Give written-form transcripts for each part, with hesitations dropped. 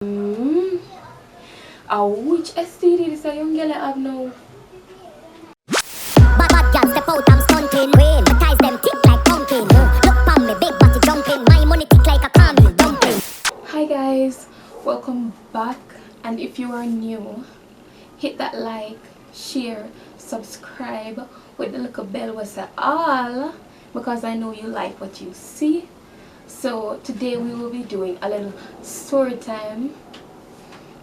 Which STD this a young girl have now? Bad girls step out, I'm stunting. Wayne, my ties them tick like pumpkin. Look pon me, big body jumping. My money tick like a caramel dumpling. Hi guys, welcome back. And if you are new, hit that like, share, subscribe with the little bell was all, because I know you like what you see. So today we will be doing a little story time.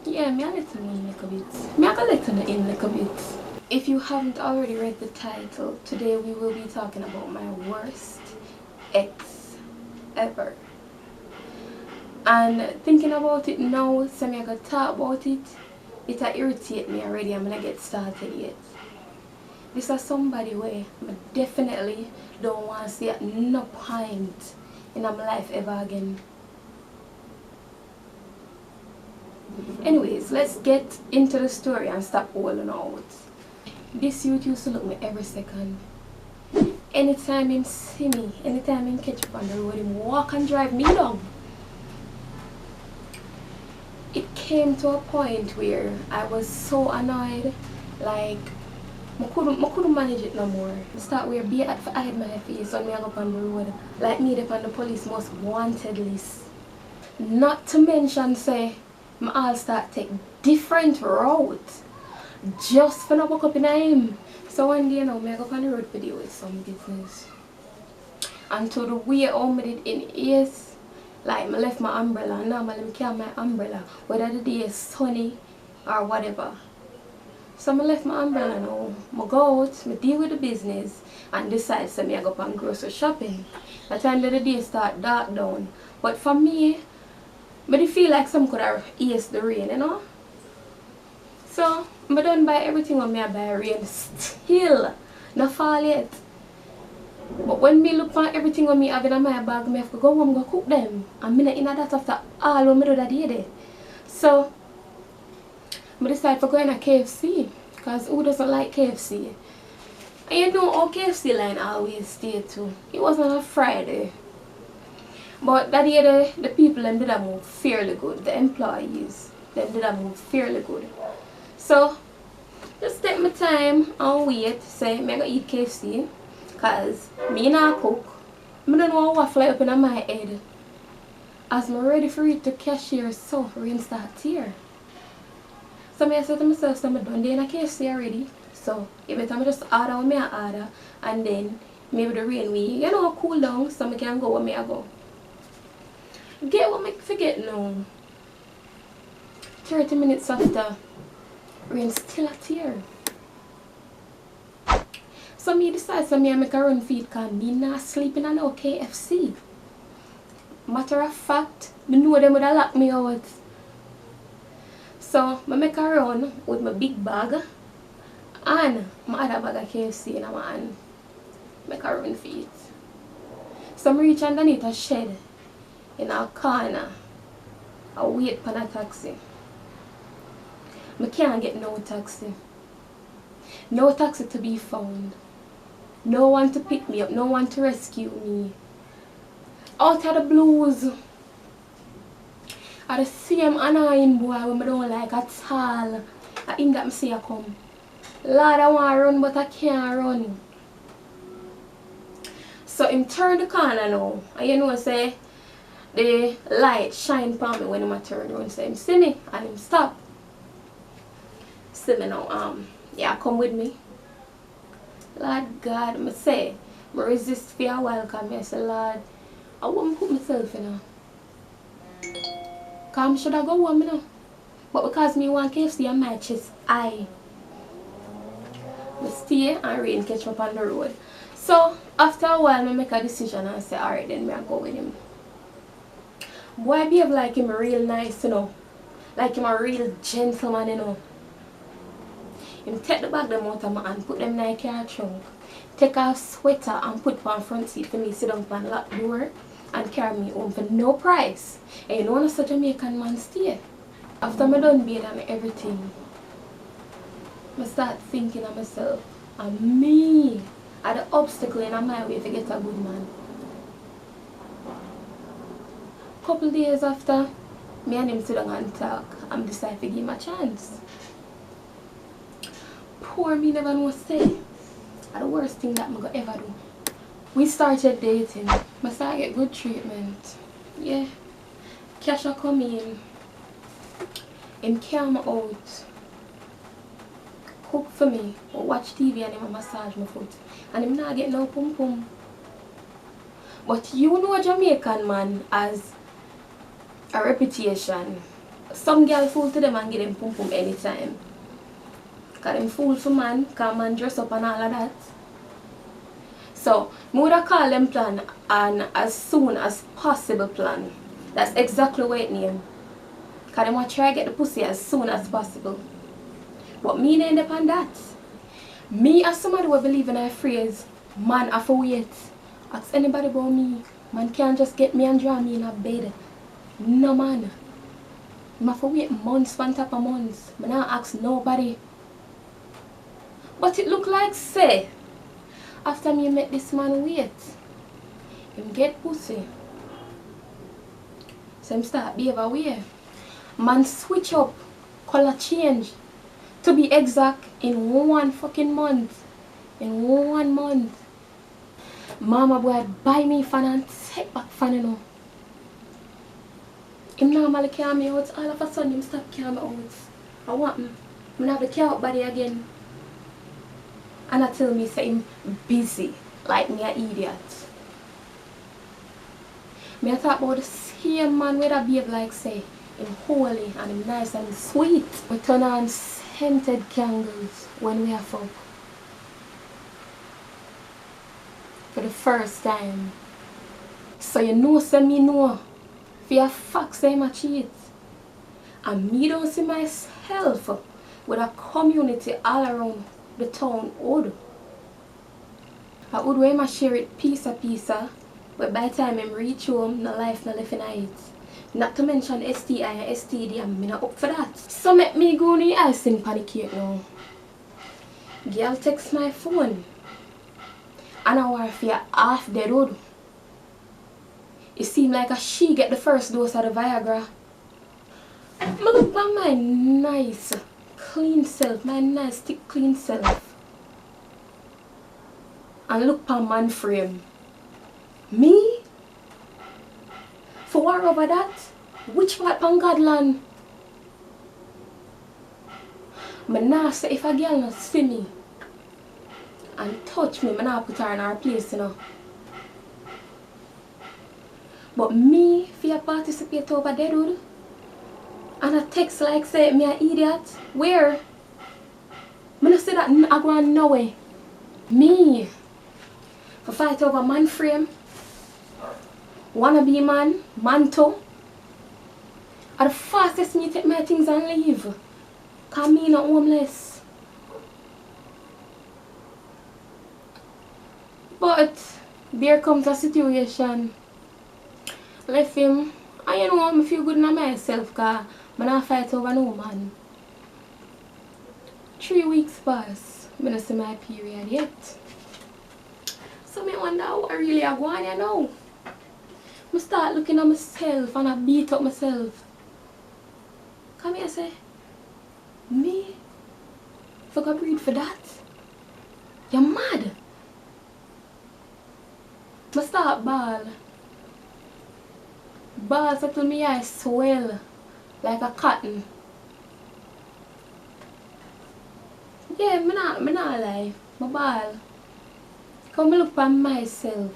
Yeah, me a little in a bit. Me a little in a bit. If you haven't already read the title, today we will be talking about my worst ex ever. And thinking about it now, so me I gotta talk about it, it'll irritate me already. I'm gonna get started yet. This is somebody where I definitely don't want to see at no point in my life ever again. Anyways, let's get into the story and stop holding out. This youth used to look me every second. Anytime him see me, anytime him catch up on the road, him walk and drive me down. It came to a point where I was so annoyed, like I couldn't manage it no more. I start where be at for hide my face when me I go up on the road, like me up on the police most wanted list. Not to mention say I all start take different routes just for not walk up in him. So one day now, I go up on the road to deal with some business. And to the way I did in is like I left my umbrella. Normally I carry my umbrella whether the day is sunny or whatever. So I left my umbrella now. I go out, I deal with the business and decide so I go up and grocery shopping. The time that the day start dark down. But for me, I feel like some could have eased the rain, you know. So I don't buy everything when I buy rain still. Not fall yet. But when me look for everything when I have in my bag, I have to go home and go cook them. And I'm not in that after all when I do that day. So I decided to go in a KFC. Because who doesn't like KFC? And you know how KFC line always stay too. It was on a Friday. But that day the people them did move fairly good. The employees them did move fairly good. So just take my time and wait. Say me go eat KFC. Cause me not cook. I don't know what fly up in my head. As I'm ready for it to cashier, so rain start here. So I said to myself, so I'm done there in a KFC already. So every time I just order what I order, and then maybe the rain will, cool down so I can go where I go. Get what I forget now. 30 minutes after, rain still at here. So me decide so I make a run feed because me not sleeping in no KFC. Matter of fact, I know them would have locked me out. So I make a run with my big bag and my other bag of KFC in my hand. Make a run feed. So I reach underneath a shed in a corner. I wait for a taxi. I can't get no taxi. No taxi to be found. No one to pick me up. No one to rescue me. Out of the blues. I the same annoying boy when I don't like at all. I him that I say I come. Lord, I want to run but I can't run. So him turn the corner now. And you know say the light shine upon me when I turn around. So him see me and him stop. See me now, yeah, come with me. Lord God, I say, I resist for a while because I say, Lord, I won't put myself in. Because I should have go home, you know. But because me want KFC on my chest, I stay and rain catch me up on the road. So after a while, I make a decision and say, alright, then I go with him. Boy, I behave like him real nice, you know. Like him a real gentleman, you know. Him take the bag them out of my hand, put them in the car trunk, take a sweater and put on front seat for me sit down on lock door and carry me home for no price. And you know when such a Jamaican man stay. After I done bathe and everything, I start thinking of myself and me are the obstacle in my way to get a good man. Couple days after, Me and him sit down and talk. I'm decide to give him a chance. Poor me never know say. That's the worst thing that I go ever do. We started dating. I started get good treatment. Yeah. Cash a come in. Him carry me out. Cook for me. Or watch TV and him massage my foot. And him not get no pum pum. But you know a Jamaican man has a reputation. Some girl fool to them and give them pum pum anytime. Cause them fool for man, cause man dress up and all of that. So, I would call them plan an as soon as possible plan. That's exactly what it named. Cause them want to try to get the pussy as soon as possible. But me ain't upon that. Me as somebody who believe in a phrase, man have to wait. Ask anybody about me. Man can't just get me and draw me in a bed. No man. I have to wait months on top of months. I don't ask nobody. But it look like say, after me met this man wait, him get pussy. So him start behave away. Man switch up, color change. To be exact, in 1 fucking month. In 1 month. Mama boy buy me fan and take back fan, you know. Him normally carry me out, all of a sudden him stop carry me out. I want him. I have to carry out body again. And I tell me say him busy, like me an idiot. Me I talk about the same man where I behave like say him holy and him nice and sweet. We turn on scented candles when we are fuck. For the first time. So you know say me know. For your fuck say my cheat. And me don't see myself with a community all around the town hood. I would wear my share it piece, but by the time I reach home, no life no left in it. Not to mention STI and STD, I'm not up for that. So make me go on the icing panicate now. Girl text my phone. And I war for half dead road. It seemed like a she get the first dose of the Viagra. I look at my nice, clean self, my nice, thick, clean self. And look at man frame. Me? For war over that? Which part on Godland? I nah say if a girl not see me and touch me, I nah put her in her place, you know. But me, if you participate over there, dude, and a text like say me an idiot, where? I not say that I go on no way. Me, for fight over man frame, wanna be man, manto. At the fastest me take my things and leave. Cause me not homeless. But there comes a situation. Left him, and you know I feel good in myself cause I not fight over no man. 3 weeks pass, I don't see my period yet. So I wonder what really I want, you know. I start looking at myself and I beat up myself. Come here, say, me? If I can breathe for that? You're mad. I start ball. Balls until my eyes swell like a cotton. Yeah, I not lie. My ball. Come look on myself.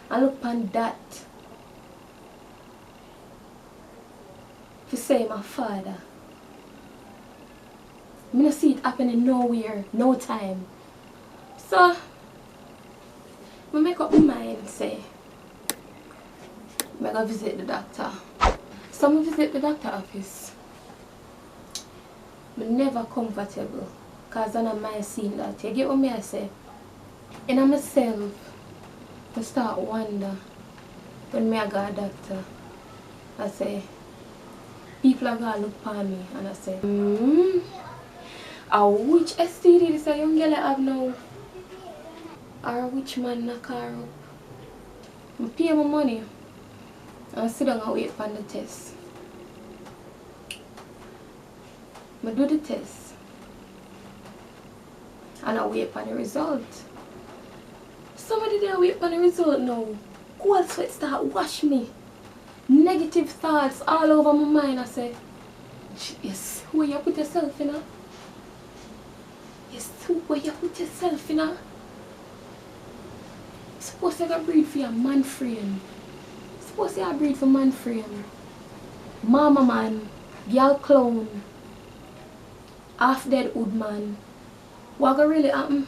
I look on that. To say my father. I don't see it happening nowhere, no time. So, I make up my mind, say, I'm going to visit the doctor. So I visit the doctor office. I'm never comfortable. Because I don't mind seeing that. You get what I say? And myself, I start wonder when I go to the doctor. I say, people are going to look at me and I say, which STD this a young girl have now? Or which man knock her up? I pay my money and sit down and wait for the test. I do the test. And I wait for the result. Somebody there wait for the result now. Cold sweat start wash me. Negative thoughts all over my mind. I say, yes, where you put yourself in? Yes, where you put yourself in? You're supposed to breathe for your man frame. You're supposed to breathe for man frame. Mama man, girl clown, half dead old man. What gonna really happen?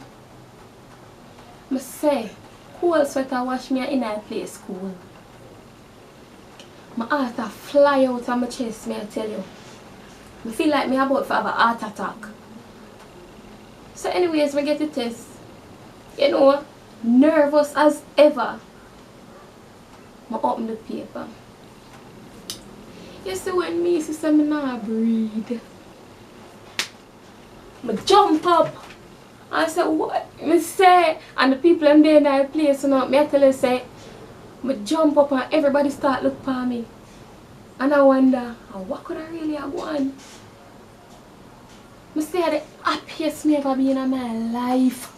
I say, cold sweater wash me in a play school. My heart a fly out of my chest, may I tell you. I feel like me about to have a heart attack. So anyways, we get the test. You know, nervous as ever. I open the paper. You see when me see me not breathe. I jump up. I say, what? I say, and the people in there in that place, you know, I tell you, say, I jump up and everybody start look for me. And I wonder, what could I really have won? I say, the happiest me ever been in my life.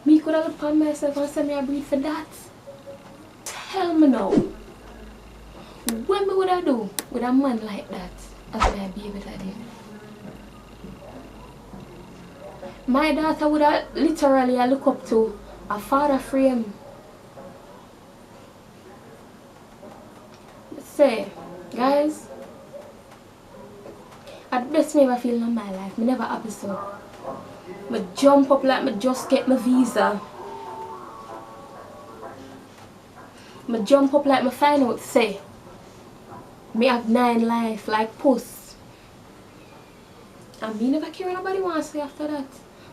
Me could have looked for myself and say, I breathe for that. Tell me now. What me would I do with a man like that as my baby daddy? My daughter would have literally look up to a father frame. Say, guys, at the best me ever feel in my life, me never happy so. Me jump up like me just get my visa. Me jump up like me find out, say, me have 9 life like puss. And me never care what nobody wants to say after that.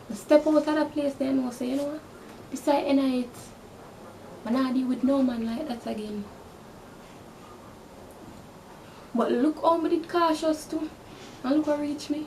I step out of that place then and say, you know what, beside night, I not deal with no man like that again. But look how me did cautious too. And look how reach me.